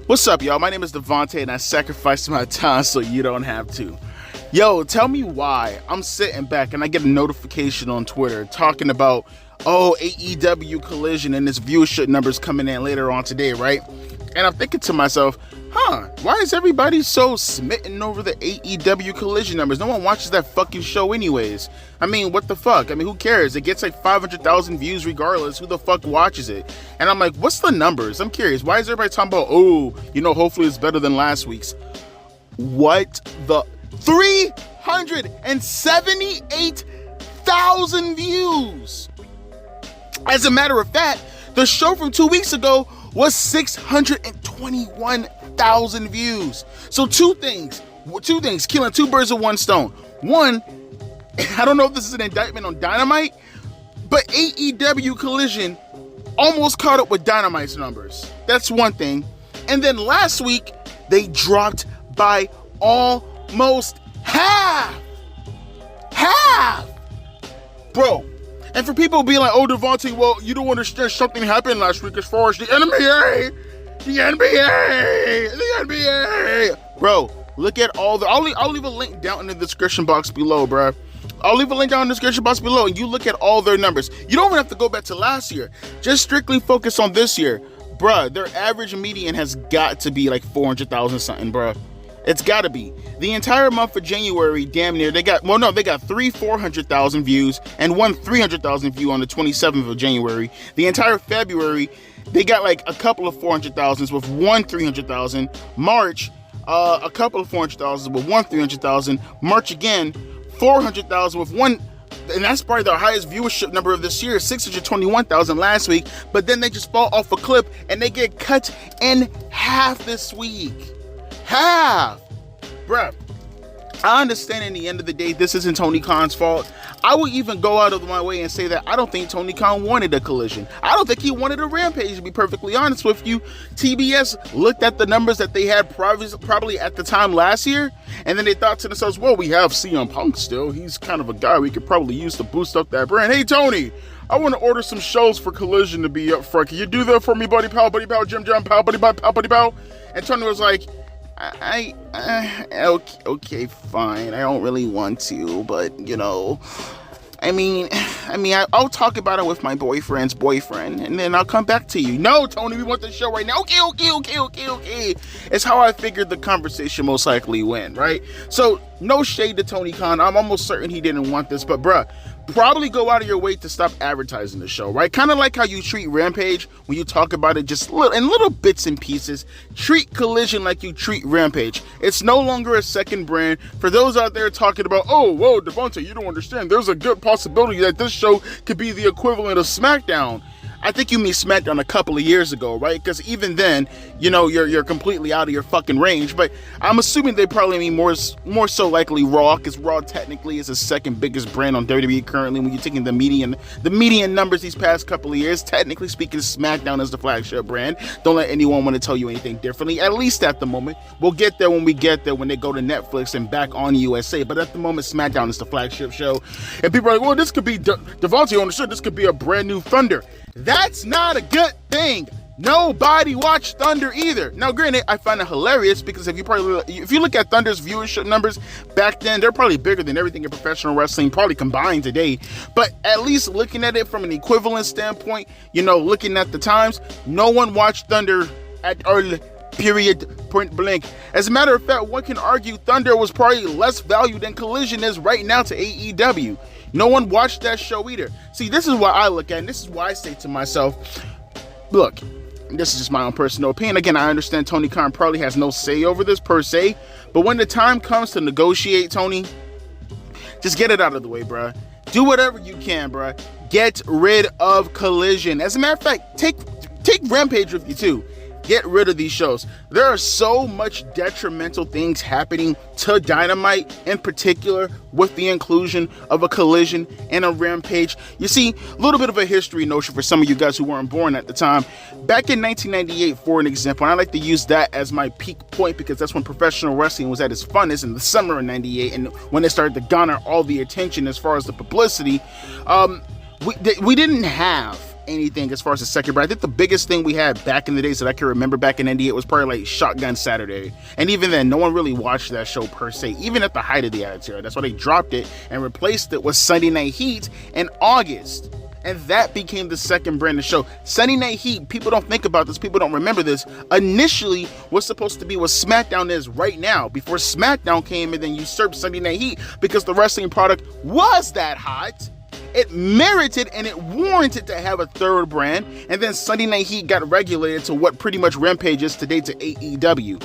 What's up, y'all? My name is Devontae, and I sacrificed my time so you don't have to. Yo, tell me why I'm sitting back and I get a notification on Twitter talking about, AEW Collision and this viewership numbers coming in later on today, right? And I'm thinking to myself, why is everybody so smitten over the AEW Collision numbers? No one watches that fucking show anyways. I mean, what the fuck? I mean, who cares? It gets like 500,000 views regardless. Who the fuck watches it? And I'm like, what's the numbers? I'm curious. Why is everybody talking about, hopefully it's better than last week's? What the... 378,000 views! As a matter of fact, the show from 2 weeks ago was 621,000 views. So two things, killing two birds with one stone. One, I don't know if this is an indictment on Dynamite, but AEW Collision almost caught up with Dynamite's numbers. That's one thing. And then last week, they dropped by almost half. Bro. And for people being like, Devontae, well, you don't understand, something happened last week as far as the NBA. Bro, look at all the... I'll leave a link down in the description box below, bro. I'll leave a link down in the description box below, and you look at all their numbers. You don't even have to go back to last year. Just strictly focus on this year. Bruh, their average median has got to be like 400,000 something, bruh. It's got to be. The entire month of January, damn near, they got 400,000 views and one 300,000 view on the 27th of January. The entire February, they got like a couple of 400,000s with one 300,000. March, a couple of 400,000 with one 300,000. March again, 400,000 with one, and that's probably the highest viewership number of this year, 621,000 last week. But then they just fall off a cliff and they get cut in half this week. Half! Bruh, I understand in the end of the day, this isn't Tony Khan's fault. I would even go out of my way and say that I don't think Tony Khan wanted a collision. I don't think he wanted a rampage, to be perfectly honest with you. TBS looked at the numbers that they had probably at the time last year, and then they thought to themselves, well, we have CM Punk still. He's kind of a guy we could probably use to boost up that brand. Hey, Tony, I want to order some shows for Collision to be up front. Can you do that for me, buddy pal, Jim Jam, pal, buddy pal? And Tony was like, okay, fine. I don't really want to, but I'll talk about it with my boyfriend's boyfriend, and then I'll come back to you. No, Tony, we want the show right now. Okay. It's how I figured the conversation most likely went, right? So, no shade to Tony Khan. I'm almost certain he didn't want this, but bruh, probably go out of your way to stop advertising the show, right? Kind of like how you treat Rampage when you talk about it just in little bits and pieces. Treat Collision like you treat Rampage. It's no longer a second brand. For those out there talking about, Devontae, you don't understand. There's a good possibility that this show could be the equivalent of SmackDown. I think you mean SmackDown a couple of years ago, right? Because even then, you're completely out of your fucking range. But I'm assuming they probably mean more so likely Raw, because Raw technically is the second biggest brand on WWE currently. When you're taking the median numbers these past couple of years, technically speaking, SmackDown is the flagship brand. Don't let anyone want to tell you anything differently. At least at the moment, we'll get there when we get there, when they go to Netflix and back on USA. But at the moment, SmackDown is the flagship show, and people are like, well, this could be Devontae understood. This could be a brand new Thunder. That's not a good thing. Nobody watched Thunder either. Now, granted, I find it hilarious because if you look at Thunder's viewership numbers back then, they're probably bigger than everything in professional wrestling, probably combined today. But at least looking at it from an equivalent standpoint, looking at the times, no one watched Thunder at early period, point blank. As a matter of fact, one can argue Thunder was probably less valued than Collision is right now to AEW. No one watched that show either. See, this is what I look at, and this is why I say to myself, look, this is just my own personal opinion. Again, I understand Tony Khan probably has no say over this per se, but when the time comes to negotiate, Tony, just get it out of the way, bruh. Do whatever you can, bruh. Get rid of Collision. As a matter of fact, take Rampage with you too. Get rid of these shows. There are so much detrimental things happening to Dynamite in particular with the inclusion of a Collision and a Rampage. You see, a little bit of a history notion for some of you guys who weren't born at the time. Back in 1998, for an example, and I like to use that as my peak point because that's when professional wrestling was at its funnest, in the summer of 98, and when it started to garner all the attention as far as the publicity. We didn't have anything as far as the second brand. I think the biggest thing we had back in the days that I can remember back in '98 was probably like Shotgun Saturday. And even then, no one really watched that show per se, even at the height of the Attitude Era. That's why they dropped it and replaced it with Sunday Night Heat in August. And that became the second brand of show. Sunday Night Heat, people don't think about this, people don't remember this, initially was supposed to be what SmackDown is right now, before SmackDown came and then usurped Sunday Night Heat, because the wrestling product was that hot. It merited and it warranted to have a third brand, and then Sunday Night Heat got regulated to what pretty much Rampage is today, to AEW.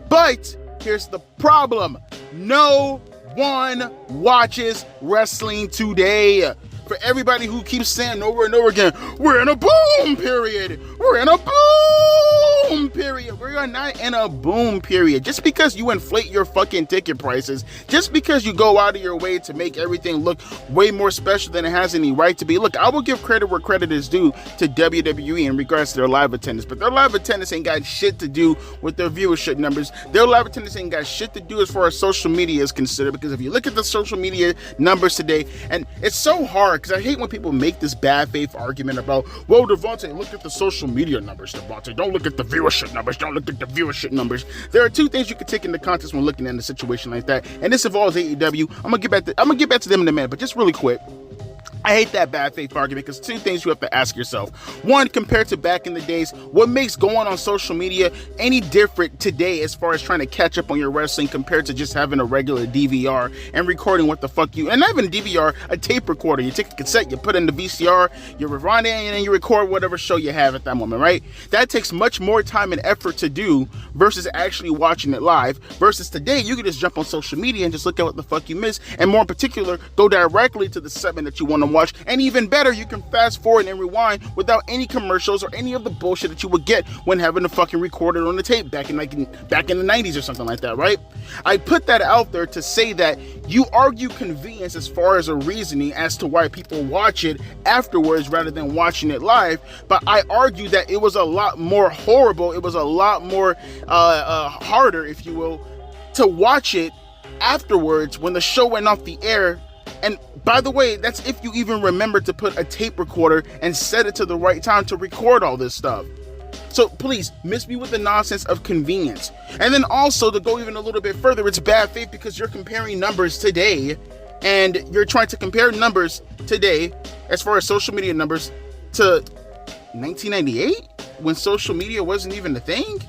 But here's the problem. No one watches wrestling today. For everybody who keeps saying over and over again, we're in a boom period. We're in a boom period. We're not in a boom period. Just because you inflate your fucking ticket prices, just because you go out of your way to make everything look way more special than it has any right to be. Look, I will give credit where credit is due to WWE in regards to their live attendance, but their live attendance ain't got shit to do with their viewership numbers. Their live attendance ain't got shit to do as far as social media is considered, because if you look at the social media numbers today, and it's so hard, because I hate when people make this bad faith argument about, well, Devontae, look at the social media numbers, Devontae. Don't look at the viewership numbers. Don't look at the viewership numbers. There are two things you can take into context when looking at a situation like that, and this involves AEW. I'm gonna get back to them in a minute, but just really quick. I hate that bad faith argument, because two things you have to ask yourself. One, compared to back in the days, what makes going on social media any different today as far as trying to catch up on your wrestling compared to just having a regular DVR and recording what the fuck you, and not even a DVR, a tape recorder. You take a cassette, you put in the VCR, you rewind it, and then you record whatever show you have at that moment, right? That takes much more time and effort to do versus actually watching it live, versus today, you can just jump on social media and just look at what the fuck you missed, and more in particular, go directly to the segment that you want to watch. And even better, you can fast forward and rewind without any commercials or any of the bullshit that you would get when having to fucking record it on the tape back in the 90s or something like that, right? I put that out there to say that you argue convenience as far as a reasoning as to why people watch it afterwards rather than watching it live, but I argue that it was a lot more horrible, it was a lot more harder, if you will, to watch it afterwards when the show went off the air. And by the way, that's if you even remember to put a tape recorder and set it to the right time to record all this stuff. So please, miss me with the nonsense of convenience. And then also, to go even a little bit further, it's bad faith because you're comparing numbers today, and you're trying to compare numbers today as far as social media numbers to 1998 when social media wasn't even a thing.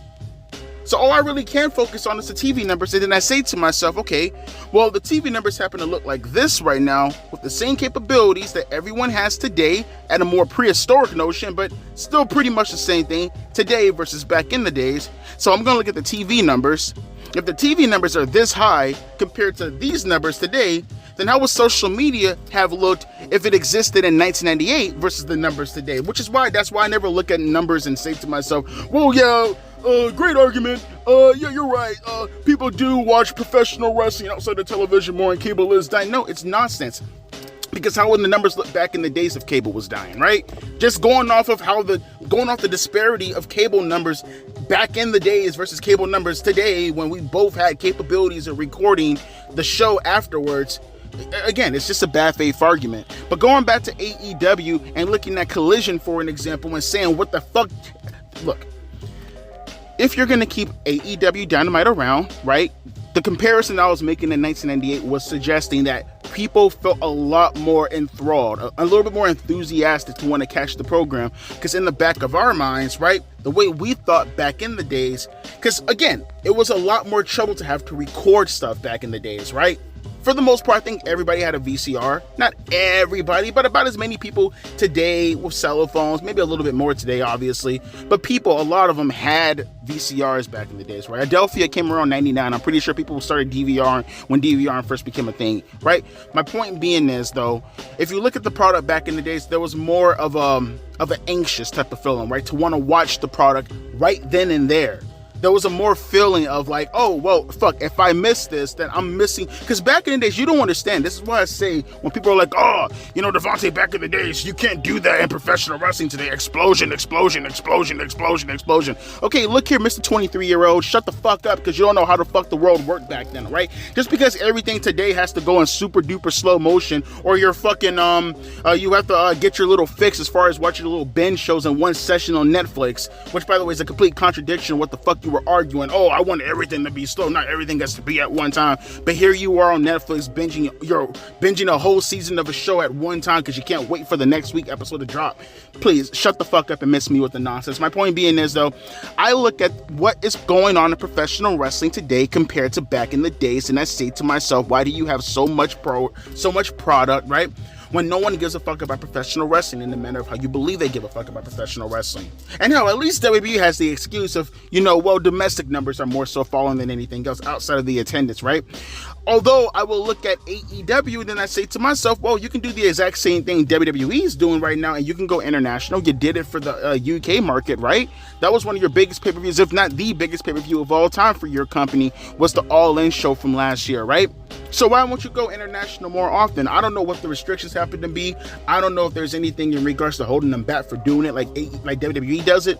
So all I really can focus on is the TV numbers, and then I say to myself, okay, well, the TV numbers happen to look like this right now with the same capabilities that everyone has today at a more prehistoric notion, but still pretty much the same thing today versus back in the days. So I'm going to look at the TV numbers. If the TV numbers are this high compared to these numbers today, then how would social media have looked if it existed in 1998 versus the numbers today? That's why I never look at numbers and say to myself, well, yeah, great argument. Yeah, you're right. People do watch professional wrestling outside of television more, and cable is dying. No, it's nonsense. Because how would the numbers look back in the days of cable was dying, right? Just going off the disparity of cable numbers back in the days versus cable numbers today, when we both had capabilities of recording the show afterwards. Again, it's just a bad faith argument. But going back to AEW and looking at Collision for an example and saying, what the fuck? Look, if you're going to keep AEW Dynamite around, right? The comparison I was making in 1998 was suggesting that people felt a lot more enthralled, a little bit more enthusiastic to want to catch the program, because in the back of our minds, right, the way we thought back in the days, because again, it was a lot more trouble to have to record stuff back in the days, right? For the most part, I think everybody had a VCR. Not everybody, but about as many people today with cell phones, maybe a little bit more today, obviously. But a lot of them had VCRs back in the days, right? Adelphia came around 99. I'm pretty sure people started DVRing when DVR first became a thing, right? My point being is, though, if you look at the product back in the days, there was more of an anxious type of feeling, right? To want to watch the product right then and there. there was a more feeling of like, oh, well, fuck, if I miss this, then I'm missing. Because back in the days, you don't understand. This is why I say when people are like, oh, you know, Devontae, back in the days, you can't do that in professional wrestling today. Explosion, explosion, explosion, explosion, explosion. Okay, look here, Mr. 23-year-old, shut the fuck up, because you don't know how the fuck the world worked back then, right? Just because everything today has to go in super duper slow motion, or you're fucking, you have to get your little fix as far as watching little binge shows in one session on Netflix, which, by the way, is a complete contradiction of what the fuck you were arguing. Oh, I want everything to be slow. Not everything has to be at one time. But here you are on Netflix binging a whole season of a show at one time because you can't wait for the next week episode to drop. Please shut the fuck up and miss me with the nonsense. My point being is, though, I look at what is going on in professional wrestling today compared to back in the days, and I say to myself, why do you have so much product, right? When no one gives a fuck about professional wrestling in the manner of how you believe they give a fuck about professional wrestling. And hell, at least WWE has the excuse of, you know, well, domestic numbers are more so falling than anything else outside of the attendance, right? Although I will look at AEW and then I say to myself, well, you can do the exact same thing WWE is doing right now, and you can go international. You did it for the UK market, right? That was one of your biggest pay-per-views, if not the biggest pay-per-view of all time for your company, was the All In show from last year, right? So why won't you go international more often? I don't know what the restrictions happen to be. I don't know if there's anything in regards to holding them back for doing it like WWE does it.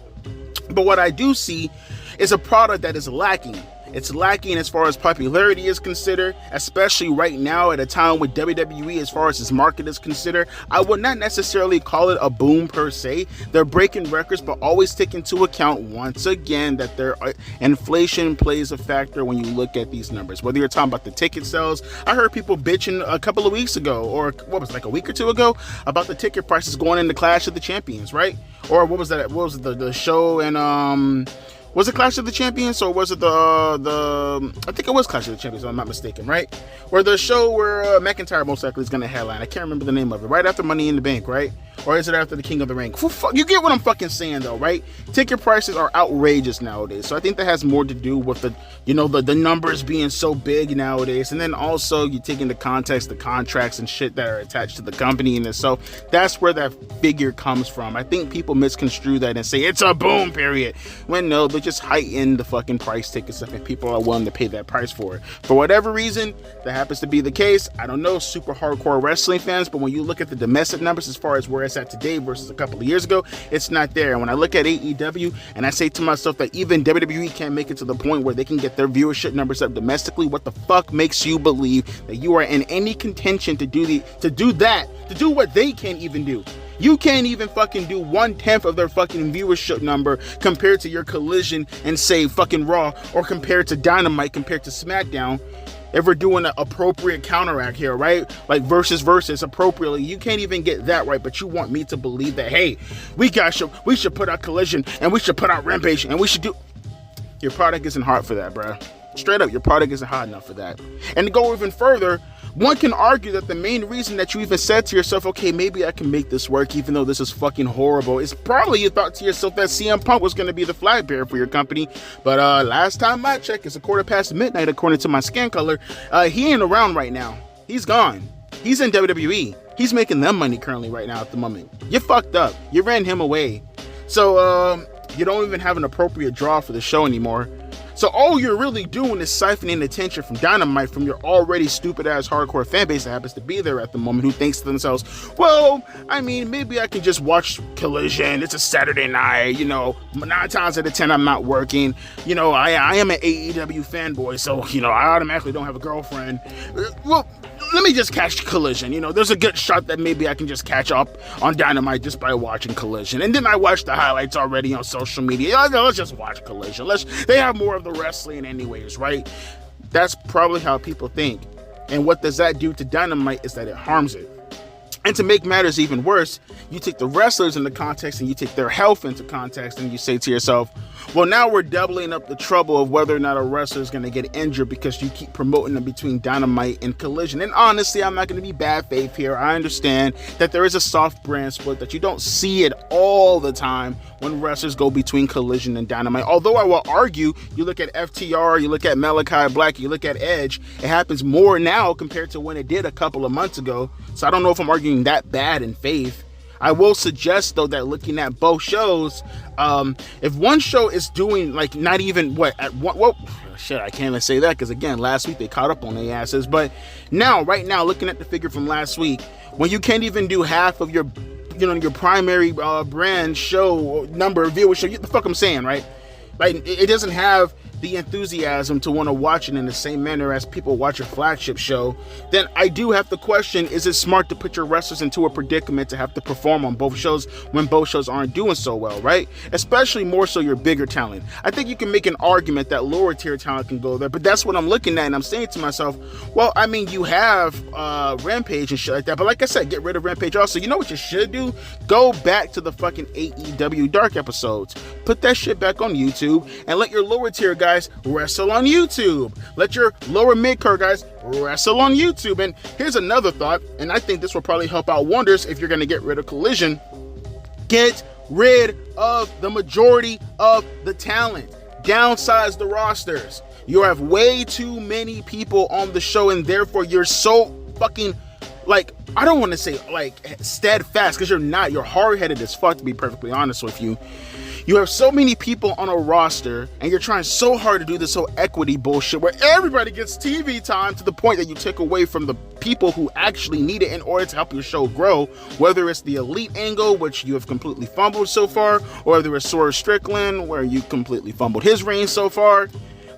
But what I do see is a product that is lacking. It's lacking as far as popularity is considered, especially right now at a time with WWE as far as its market is considered. I would not necessarily call it a boom per se. They're breaking records, but always take into account once again that inflation plays a factor when you look at these numbers. Whether you're talking about the ticket sales, I heard people bitching a couple of weeks ago, or what was it, like a week or two ago, about the ticket prices going into Clash of the Champions, right? Or what was that? What was it, the show and was it Clash of the Champions, or was it the I think it was Clash of the Champions, if I'm not mistaken, right? Where the show where McIntyre most likely is going to headline. I can't remember the name of it. Right after Money in the Bank, right? Or is it after the King of the Ring? You get what I'm fucking saying, though, right? Ticket prices are outrageous nowadays. So I think that has more to do with the numbers being so big nowadays. And then also you take into context the contracts and shit that are attached to the company. And so that's where that figure comes from. I think people misconstrue that and say it's a boom period. When no, they just heighten the fucking price tickets if people are willing to pay that price for it. For whatever reason, that happens to be the case. I don't know, super hardcore wrestling fans, but when you look at the domestic numbers as far as where it's at today versus a couple of years ago, it's not there. And when I look at AEW and I say to myself that even WWE can't make it to the point where they can get their viewership numbers up domestically, what the fuck makes you believe that you are in any contention to do what they can't even do? You can't even fucking do 1/10 of their fucking viewership number compared to your Collision and say fucking Raw, or compared to Dynamite, compared to SmackDown. If we're doing an appropriate counteract here, right? Like versus appropriately, you can't even get that right, but you want me to believe that, hey, we should put out Collision and we should put out Rampage and we should do... Your product isn't hot for that, bruh. Straight up, your product isn't hot enough for that. And to go even further, one can argue that the main reason that you even said to yourself, okay, maybe I can make this work even though this is fucking horrible, is probably you thought to yourself that CM Punk was going to be the flag bearer for your company. But last time I checked, it's midnight according to my skin color. He ain't around right now. He's gone. He's in WWE. He's making them money currently right now at the moment. You fucked up. You ran him away. So you don't even have an appropriate draw for the show anymore. So all you're really doing is siphoning attention from Dynamite, from your already stupid-ass hardcore fan base that happens to be there at the moment, who thinks to themselves, well, I mean, maybe I can just watch Collision. It's a Saturday night, 9 times out of 10 I'm not working. I am an AEW fanboy, so, I automatically don't have a girlfriend. Well, let me just catch Collision. There's a good shot that maybe I can just catch up on Dynamite just by watching Collision. And then I watch the highlights already on social media. Let's just watch Collision. They have more of the wrestling anyways, right? That's probably how people think. And what does that do to Dynamite is that it harms it. And to make matters even worse, you take the wrestlers into context and you take their health into context and you say to yourself, well, now we're doubling up the trouble of whether or not a wrestler is going to get injured because you keep promoting them between Dynamite and Collision. And honestly, I'm not going to be bad faith here. I understand that there is a soft brand split, that you don't see it all the time when wrestlers go between Collision and Dynamite. Although I will argue, you look at FTR, you look at Malachi Black, you look at Edge, it happens more now compared to when it did a couple of months ago. So I don't know if I'm arguing that bad in faith. I will suggest, though, that looking at both shows, if one show is doing, like, not even, shit, I can't even say that, because, again, last week they caught up on their asses, but right now, looking at the figure from last week, when you can't even do half of your, your primary brand show number viewership, you get the fuck I'm saying, right? Like, it doesn't have the enthusiasm to want to watch it in the same manner as people watch your flagship show, then I do have to question, is it smart to put your wrestlers into a predicament to have to perform on both shows when both shows aren't doing so well, right? Especially more so your bigger talent. I think you can make an argument that lower tier talent can go there, but that's what I'm looking at, and I'm saying to myself, well, I mean, you have Rampage and shit like that, but like I said, get rid of Rampage also. You know what you should do? Go back to the fucking AEW Dark episodes. Put that shit back on YouTube, and let your lower tier guys wrestle on YouTube. Let your lower mid-card guys wrestle on YouTube. And here's another thought, and I think this will probably help out wonders if you're going to get rid of Collision. Get rid of the majority of the talent. Downsize the rosters. You have way too many people on the show, and therefore you're so fucking, like, I don't want to say, like, steadfast, because you're not. You're hard-headed as fuck, to be perfectly honest with you. You have so many people on a roster, and you're trying so hard to do this whole equity bullshit where everybody gets TV time, to the point that you take away from the people who actually need it in order to help your show grow, whether it's the elite angle, which you have completely fumbled so far, or whether it's Sora Strickland, where you completely fumbled his reign so far.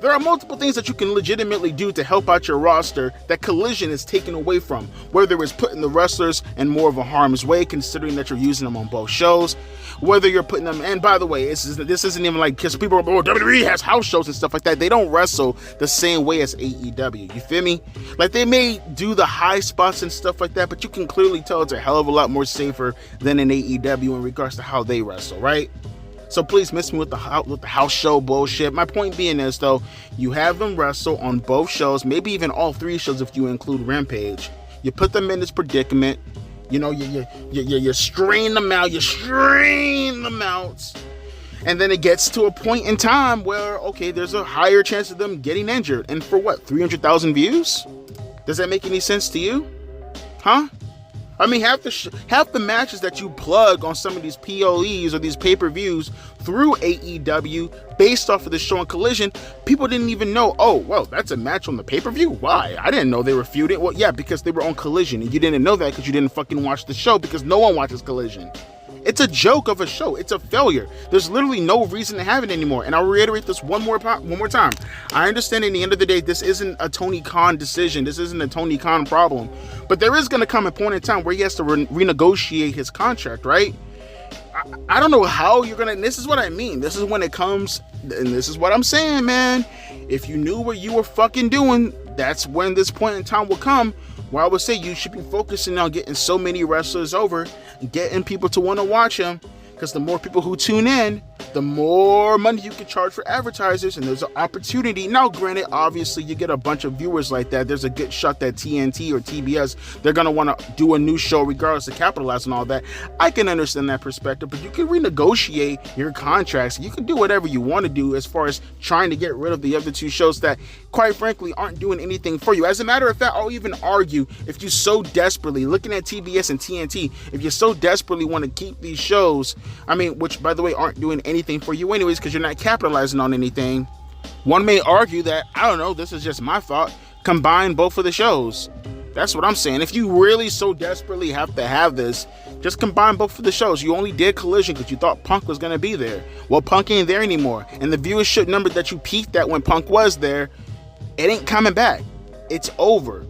There are multiple things that you can legitimately do to help out your roster that Collision is taken away from, whether it's putting the wrestlers in more of a harm's way, considering that you're using them on both shows, whether you're putting them, and by the way, this isn't even like, because people are, WWE has house shows and stuff like that. They don't wrestle the same way as AEW, you feel me? Like, they may do the high spots and stuff like that, but you can clearly tell it's a hell of a lot more safer than in AEW in regards to how they wrestle, right? So please miss me with the house show bullshit. My point being is, though, you have them wrestle on both shows, maybe even all three shows if you include Rampage. You put them in this predicament. You know, you strain them out. You strain them out. And then it gets to a point in time where, okay, there's a higher chance of them getting injured. And for what, 300,000 views? Does that make any sense to you? Huh? I mean, half the matches that you plug on some of these PLEs or these pay-per-views through AEW based off of the show on Collision, people didn't even know, oh, well, that's a match on the pay-per-view? Why? I didn't know they were feuding. Well, yeah, because they were on Collision, and you didn't know that because you didn't fucking watch the show, because no one watches Collision. It's a joke of a show. It's a failure. There's literally no reason to have it anymore. And I'll reiterate this one more time. I understand at the end of the day, this isn't a Tony Khan decision. This isn't a Tony Khan problem. But there is going to come a point in time where he has to renegotiate his contract, right? I don't know how you're going to... This is what I mean. This is when it comes... And this is what I'm saying, man. If you knew what you were fucking doing, that's when this point in time will come, where I would say you should be focusing on getting so many wrestlers over, getting people to want to watch them, because the more people who tune in, the more money you can charge for advertisers, and there's an opportunity. Now, granted, obviously, you get a bunch of viewers like that. There's a good shot that TNT or TBS, they're going to want to do a new show regardless of capitalize and all that. I can understand that perspective, but you can renegotiate your contracts. You can do whatever you want to do as far as trying to get rid of the other two shows that, quite frankly, aren't doing anything for you. As a matter of fact, I'll even argue, if you so desperately, looking at TBS and TNT, if you so desperately want to keep these shows, I mean, which, by the way, aren't doing anything for you anyways because you're not capitalizing on anything, one may argue that, I don't know, this is just my thought, combine both of the shows. That's what I'm saying. If you really so desperately have to have this, just combine both of the shows. You only did Collision because you thought Punk was going to be there. Well, Punk ain't there anymore. And the viewership number that you peaked at when Punk was there, it ain't coming back. It's over.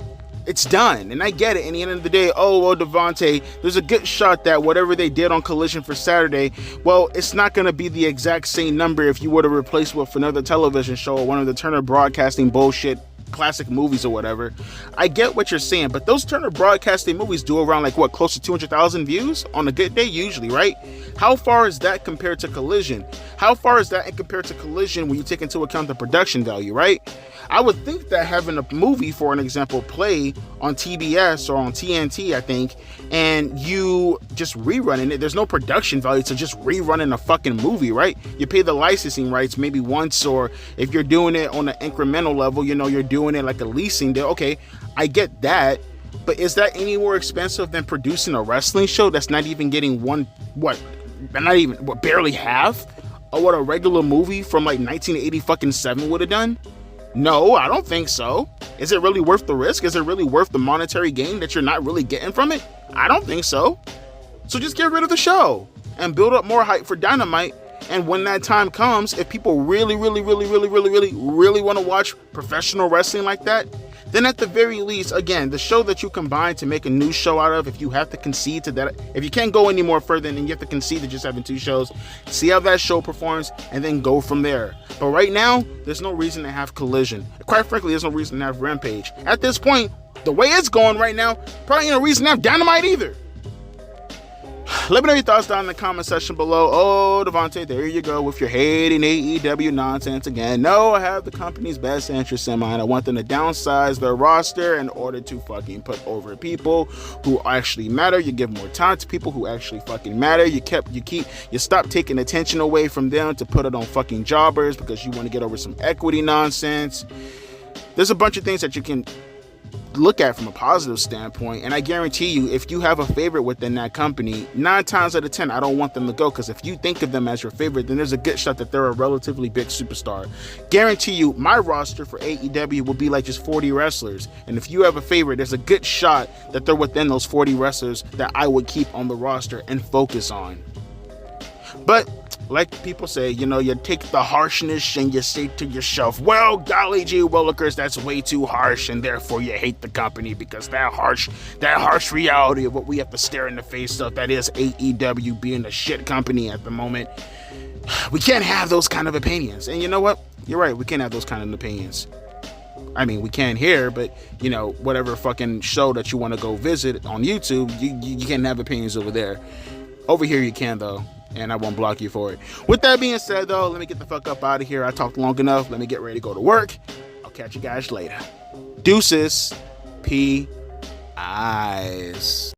It's done. And I get it. In the end of the day, oh, well, Devontae, there's a good shot that whatever they did on Collision for Saturday, well, it's not going to be the exact same number if you were to replace with another television show or one of the Turner Broadcasting bullshit classic movies or whatever. I get what you're saying, but those Turner Broadcasting movies do around, like, what, close to 200,000 views on a good day usually, right? How far is that compared to Collision? How far is that compared to Collision when you take into account the production value, right? I would think that having a movie, for an example, play on TBS or on TNT, I think, and you just rerunning it, there's no production value to just rerunning a fucking movie, right? You pay the licensing rights maybe once, or if you're doing it on an incremental level, you know, you're doing it like a leasing deal. Okay, I get that. But is that any more expensive than producing a wrestling show that's not even getting barely half of what a regular movie from like 1987 would have done? No, I don't think so. Is it really worth the risk? Is it really worth the monetary gain that you're not really getting from it? I don't think so. So just get rid of the show and build up more hype for Dynamite. And when that time comes, if people really want to watch professional wrestling like that, then at the very least, again, the show that you combine to make a new show out of, if you have to concede to that, if you can't go any more further, then you have to concede to just having 2 shows, see how that show performs, and then go from there. But right now, there's no reason to have Collision. Quite frankly, there's no reason to have Rampage. At this point, the way it's going right now, probably ain't no reason to have Dynamite either. Let me know your thoughts down in the comment section below. Oh, Devontae, there you go with your hating AEW nonsense again. No, I have the company's best interests in mind. I want them to downsize their roster in order to fucking put over people who actually matter. You give more time to people who actually fucking matter. You stop taking attention away from them to put it on fucking jobbers because you want to get over some equity nonsense. There's a bunch of things that you can look at from a positive standpoint, and I guarantee you, if you have a favorite within that company, 9 times out of 10 I don't want them to go, because if you think of them as your favorite, then there's a good shot that they're a relatively big superstar. Guarantee you my roster for AEW will be like just 40 wrestlers, and if you have a favorite, there's a good shot that they're within those 40 wrestlers that I would keep on the roster and focus on. But like people say, you take the harshness and you say to yourself, well, golly gee willikers, that's way too harsh, and therefore you hate the company because that harsh reality of what we have to stare in the face of, that is AEW being a shit company at the moment. We can't have those kind of opinions. And you know what? You're right, we can't have those kind of opinions. I mean, we can here, but whatever fucking show that you want to go visit on YouTube, you can't have opinions over there. Over here you can though, and I won't block you for it. With that being said though, let me get the fuck up out of here. I talked long enough. Let me get ready to go to work. I'll catch you guys later. Deuces. P. Eyes.